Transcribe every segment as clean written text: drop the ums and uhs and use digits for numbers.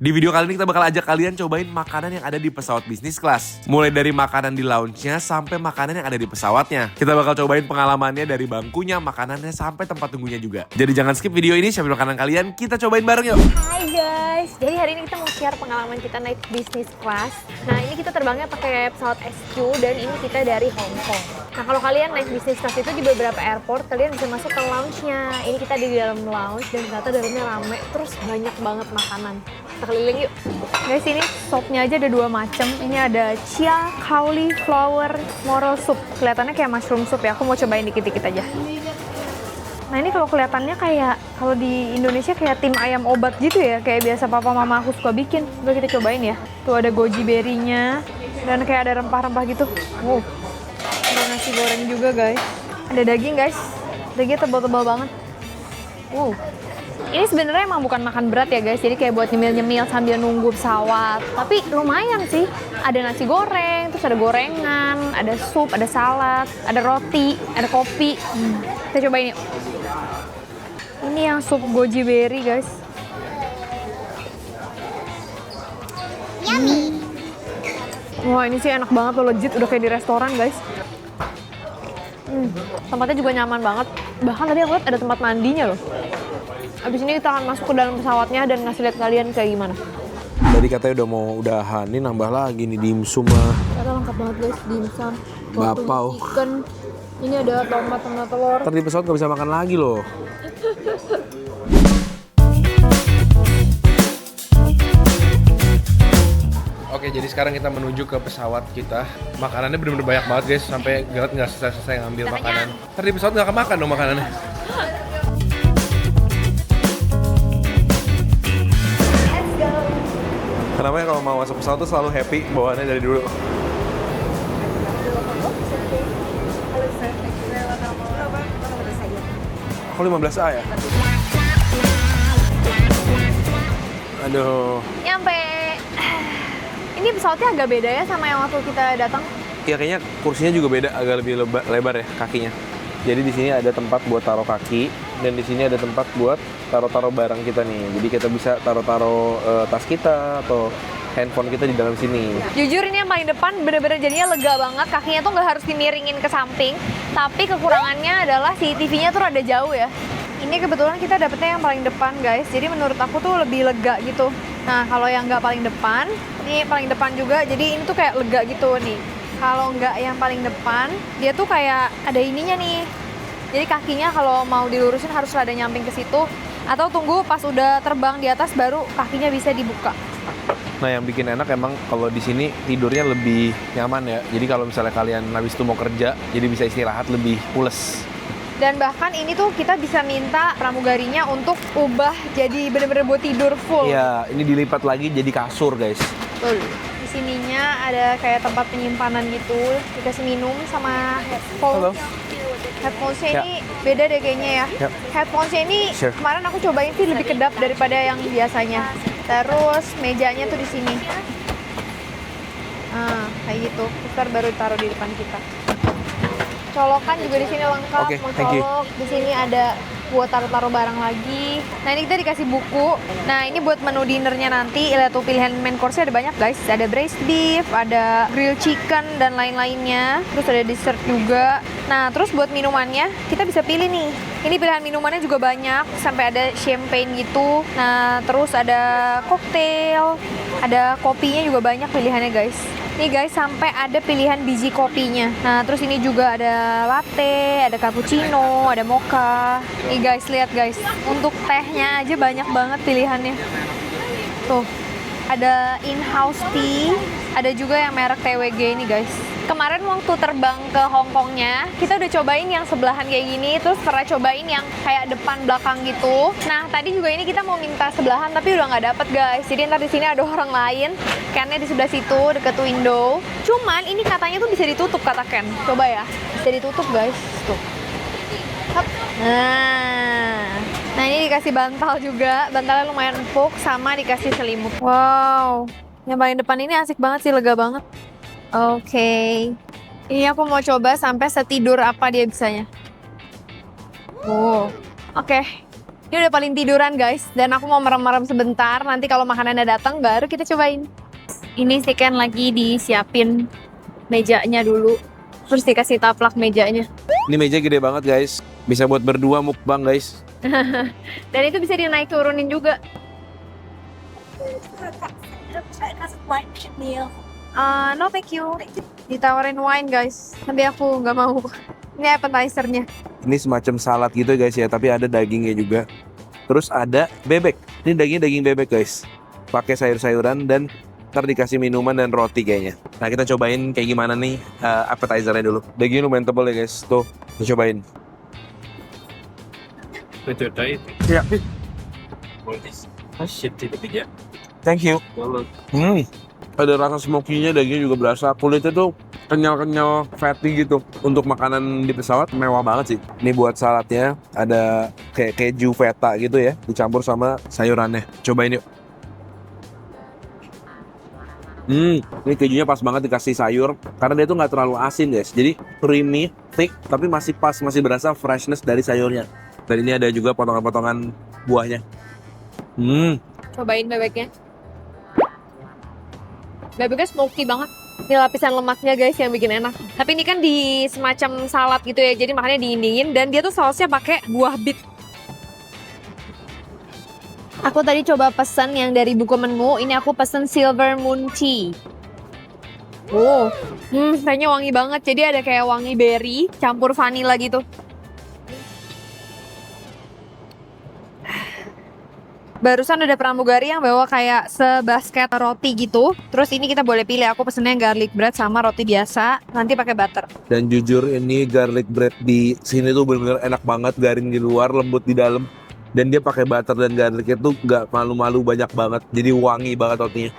Di video kali ini kita bakal ajak kalian cobain makanan yang ada di pesawat bisnis kelas. Mulai dari makanan di lounge-nya sampai makanan yang ada di pesawatnya. Kita bakal cobain pengalamannya dari bangkunya, makanannya sampai tempat tunggunya juga. Jadi jangan skip video ini, siapin makanan kalian, kita cobain bareng yuk. Hai guys, jadi hari ini kita mau share pengalaman kita naik business class. Nah ini kita terbangnya pakai pesawat SQ dan ini kita dari Hong Kong. Nah kalau kalian naik business class itu di beberapa airport, kalian bisa masuk ke lounge-nya. Ini kita di dalam lounge dan ternyata dalamnya rame, terus banyak banget makanan. Kita keliling yuk. Guys ini sopnya aja ada dua macam. Ini ada chia cauliflower moral soup. Kelihatannya kayak mushroom soup ya. Aku mau cobain dikit-dikit aja. Nah ini kalau kelihatannya kayak kalau di Indonesia kayak tim ayam obat gitu ya, kayak biasa papa mama aku suka bikin. Coba kita cobain ya. Tuh ada goji berry-nya dan kayak ada rempah-rempah gitu. Wow. Ada nasi goreng juga guys. Ada daging guys. Dagingnya tebal-tebal banget. Wow. Ini sebenarnya emang bukan makan berat ya guys. Jadi kayak buat nyemil-nyemil sambil nunggu pesawat. Tapi lumayan sih. Ada nasi goreng, terus ada gorengan, ada sup, ada salad, ada roti, ada kopi. Kita cobain yuk. Ini yang sup goji berry guys. Yummy. Wah ini sih enak banget loh, legit udah kayak di restoran guys. Tempatnya juga nyaman banget. Bahkan tadi aku lihat ada tempat mandinya loh. Abis ini kita akan masuk ke dalam pesawatnya dan ngasih lihat kalian kayak gimana. Tadi katanya udah mau udahan, ini nambah lagi nih dimsum lah. Ternyata lengkap banget guys, dimsum, Bapau. chicken. Ini ada tomat sama telur. Ntar di pesawat gak bisa makan lagi loh. Oke, jadi sekarang kita menuju ke pesawat kita. Makanannya bener-bener banyak banget guys, sampai Gareth nggak selesai ngambil makanan. Ntar di pesawat nggak kemakan dong makanannya. Let's go. Kenapa ya kalau mau masuk pesawat tuh selalu happy bawaannya dari dulu? Aku 15A ya? Aduh. Nyampe. Ini pesawatnya agak beda ya sama yang waktu kita datang. Ya kayaknya kursinya juga beda, agak lebih lebar ya kakinya. Jadi di sini ada tempat buat taruh kaki dan di sini ada tempat buat taruh-taruh barang kita nih. Jadi kita bisa taruh-taruh tas kita atau handphone kita di dalam sini. Jujur ini yang paling depan bener-bener jadinya lega banget. Kakinya tuh nggak harus dimiringin ke samping. Tapi kekurangannya adalah si TV-nya tuh rada jauh ya. Ini kebetulan kita dapetnya yang paling depan guys. Jadi menurut aku tuh lebih lega gitu. Nah kalau yang nggak paling depan, ini paling depan juga. Jadi ini tuh kayak lega gitu nih. Kalau nggak yang paling depan, dia tuh kayak ada ininya nih. Jadi kakinya kalau mau dilurusin harus rada nyamping ke situ. Atau tunggu pas udah terbang di atas baru kakinya bisa dibuka. Nah yang bikin enak emang kalau di sini tidurnya lebih nyaman ya. Jadi kalau misalnya kalian habis itu mau kerja, jadi bisa istirahat lebih pules. Dan bahkan ini tuh kita bisa minta pramugarinya untuk ubah jadi bener-bener buat tidur full. Iya, ini dilipat lagi jadi kasur guys. Betul. Di sininya ada kayak tempat penyimpanan gitu, dikasih minum sama headphone. Halo. Headphones-nya Ya. ini beda deh kayaknya ya. Ya. Headphones-nya ini Sure. kemarin aku cobain sih lebih kedap daripada yang biasanya. Terus mejanya tuh di sini. Nah, kayak gitu. Ntar baru taruh di depan kita. Colokan juga di sini lengkap. Oke, Mau thank you. colok di sini ada buat taruh-taruh barang lagi. Nah ini kita dikasih buku. Nah ini buat menu dinernya nanti. Lihat tuh pilihan main course-nya ada banyak guys. Ada braised beef, ada grilled chicken dan lain-lainnya. Terus ada dessert juga. Nah terus buat minumannya kita bisa pilih nih. Ini pilihan minumannya juga banyak. Sampai ada champagne gitu. Nah terus ada cocktail, ada kopinya juga banyak pilihannya guys. Nih guys, sampai ada pilihan biji kopinya. Nah, terus ini juga ada latte, ada cappuccino, ada mocha. Nih guys, lihat guys. Untuk tehnya aja banyak banget pilihannya. Tuh, ada in-house tea, ada juga yang merek TWG ini guys. Kemarin waktu terbang ke Hong Kongnya, kita udah cobain yang sebelahan kayak gini, terus pernah cobain yang kayak depan belakang gitu. Nah, tadi juga ini kita mau minta sebelahan, tapi udah nggak dapet guys. Jadi ntar di sini ada orang lain, Kennya di sebelah situ deket window. Cuman ini katanya tuh bisa ditutup kata Ken. Coba ya, bisa ditutup guys. Tuh. Hop. Nah ini dikasih bantal juga, bantalnya lumayan empuk, sama dikasih selimut. Wow, yang paling depan ini asik banget sih, lega banget. Oke, ini aku mau coba sampai setidur apa dia bisanya. Oh, oke. Ini udah paling tiduran guys, dan aku mau merem-merem sebentar. Nanti kalau makanannya datang baru kita cobain. Ini sih kan lagi disiapin mejanya dulu, terus dikasih taplak mejanya. Ini meja gede banget guys. Bisa buat berdua mukbang guys. Dan itu bisa dinaik turunin juga. No thank you. Ditawarin wine guys, tapi aku nggak mau. Ini appetizernya. Ini semacam salad gitu guys ya, tapi ada dagingnya juga. Terus ada bebek. Ini dagingnya daging bebek guys. Pakai sayur-sayuran dan ntar dikasih minuman dan roti kayaknya. Nah kita cobain kayak gimana nih appetizernya dulu. Dagingnya lumayan tebal ya guys. Tuh, kita cobain. With your diet, Ya, all this shit in the video. thank you. Ada rasa smoky-nya, dagingnya juga berasa. Kulitnya tuh kenyal-kenyal, fatty gitu. Untuk makanan di pesawat mewah banget sih. Ini buat saladnya ada kayak keju feta gitu ya, dicampur sama sayurannya. Cobain yuk. Ini kejunya pas banget dikasih sayur karena dia tuh nggak terlalu asin guys. Jadi creamy, thick, tapi masih pas, masih berasa freshness dari sayurnya. Dan ini ada juga potongan-potongan buahnya. Cobain bebeknya. Bebeknya smoky banget. Ini lapisan lemaknya guys yang bikin enak. Tapi ini kan di semacam salad gitu ya, jadi makanya diindingin. Dan dia tuh sausnya pakai buah bit. Aku tadi coba pesen yang dari buku menu. Ini aku pesen Silver Moon Tea. Oh, kayaknya wangi banget. Jadi ada kayak wangi berry campur vanilla gitu. Barusan ada pramugari yang bawa kayak sebasket roti gitu. Terus ini kita boleh pilih, aku pesennya yang garlic bread sama roti biasa, nanti pakai butter. Dan jujur ini garlic bread di sini tuh bener-bener enak banget, garing di luar, lembut di dalam. Dan dia pakai butter dan garlicnya tuh gak malu-malu banyak banget. Jadi wangi banget rotinya.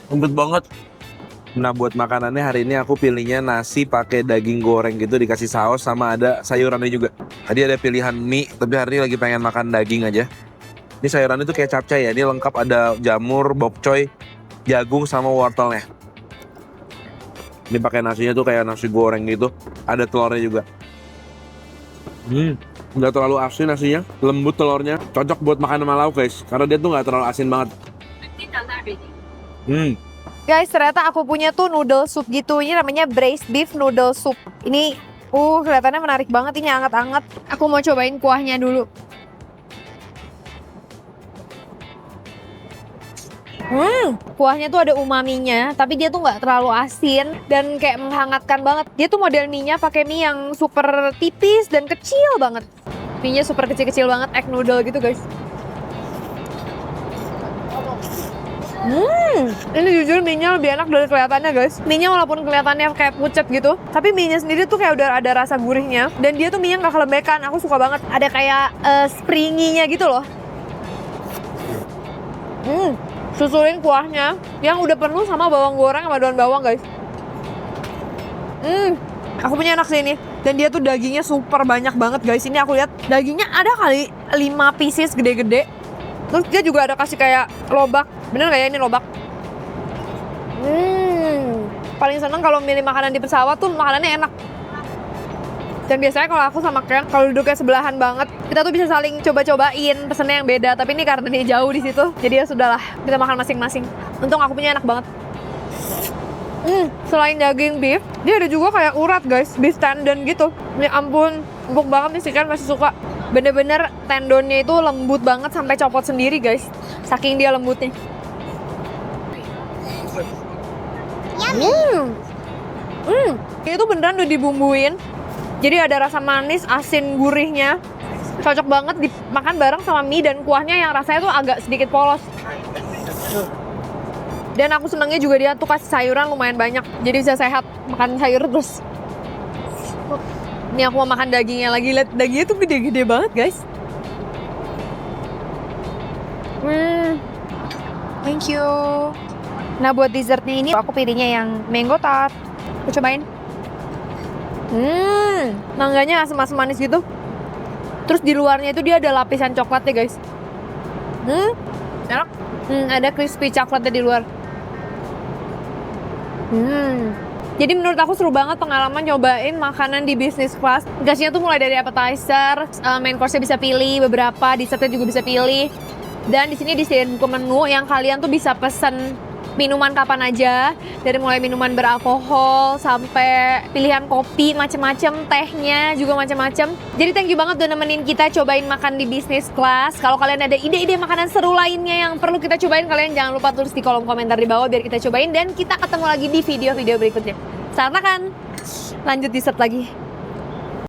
Lembut banget. Nah buat makanannya hari ini aku pilihnya nasi pakai daging goreng gitu, dikasih saus sama ada sayurannya juga. Tadi ada pilihan mie, tapi hari ini lagi pengen makan daging aja. Ini sayurannya tuh kayak capcay ya, ini lengkap ada jamur, bok choy, jagung sama wortelnya. Ini pakai nasinya tuh kayak nasi goreng gitu, ada telurnya juga. Nggak terlalu asin nasinya, lembut telurnya, cocok buat makan sama lauk guys, karena dia tuh nggak terlalu asin banget. Guys, ternyata aku punya tuh noodle soup gitu. Ini namanya braised beef noodle soup. Ini, kelihatannya menarik banget. Ini anget-anget. Aku mau cobain kuahnya dulu. Kuahnya tuh ada umaminya, tapi dia tuh nggak terlalu asin dan kayak menghangatkan banget. Dia tuh model mie-nya pakai mie yang super tipis dan kecil banget. Mie-nya super kecil-kecil banget, egg noodle gitu guys. Ini jujur mie-nya lebih enak dari kelihatannya guys. Mie-nya walaupun kelihatannya kayak pucet gitu, tapi mie-nya sendiri tuh kayak udah ada rasa gurihnya. Dan dia tuh mie-nya nggak kelembekan, aku suka banget. Ada kayak springy-nya gitu loh. Susulin kuahnya yang udah penuh sama bawang goreng sama daun bawang guys. Aku punya enak sih ini. Dan dia tuh dagingnya super banyak banget guys. Ini aku lihat dagingnya ada kali 5 pieces gede-gede. Terus dia juga ada kasih kayak lobak. Bener gak ya ini lobak? Paling seneng kalau milih makanan di pesawat tuh makanannya enak. Dan biasanya kalau aku sama Ken, kalau duduknya sebelahan banget, kita tuh bisa saling coba-cobain pesennya yang beda. Tapi ini karena dia jauh di situ, jadi ya sudahlah, kita makan masing-masing. Untung aku punya enak banget. Selain daging beef, dia ada juga kayak urat guys, beef tendon gitu. Ya ampun, empuk banget nih si Ken masih suka. Bener-bener tendonnya itu lembut banget sampai copot sendiri guys. Saking dia lembutnya. Ini tuh beneran udah dibumbuin. Jadi ada rasa manis, asin, gurihnya. Cocok banget dimakan bareng sama mie dan kuahnya yang rasanya tuh agak sedikit polos. Dan aku senangnya juga dia tuh kasih sayuran lumayan banyak. Jadi bisa sehat, makan sayur terus. Ini aku mau makan dagingnya lagi. Lihat dagingnya tuh gede-gede banget guys. Thank you. Nah buat dessertnya ini aku pilihnya yang mango tart. Aku cobain. Mangganya asam-asam manis gitu. Terus di luarnya itu dia ada lapisan coklatnya guys. Enak. Ada crispy coklatnya di luar. Jadi menurut aku seru banget pengalaman nyobain makanan di business class. Gasnya tuh mulai dari appetizer, main course-nya bisa pilih beberapa, dessertnya juga bisa pilih. Dan di sini disediain buku menu yang kalian tuh bisa pesen minuman kapan aja, dari mulai minuman beralkohol sampai pilihan kopi macem-macem, tehnya juga macem-macem. Jadi thank you banget udah nemenin kita cobain makan di business class. Kalau kalian ada ide-ide makanan seru lainnya yang perlu kita cobain, kalian jangan lupa tulis di kolom komentar di bawah biar kita cobain, dan kita ketemu lagi di video-video berikutnya. Selamat makan, lanjut dessert lagi.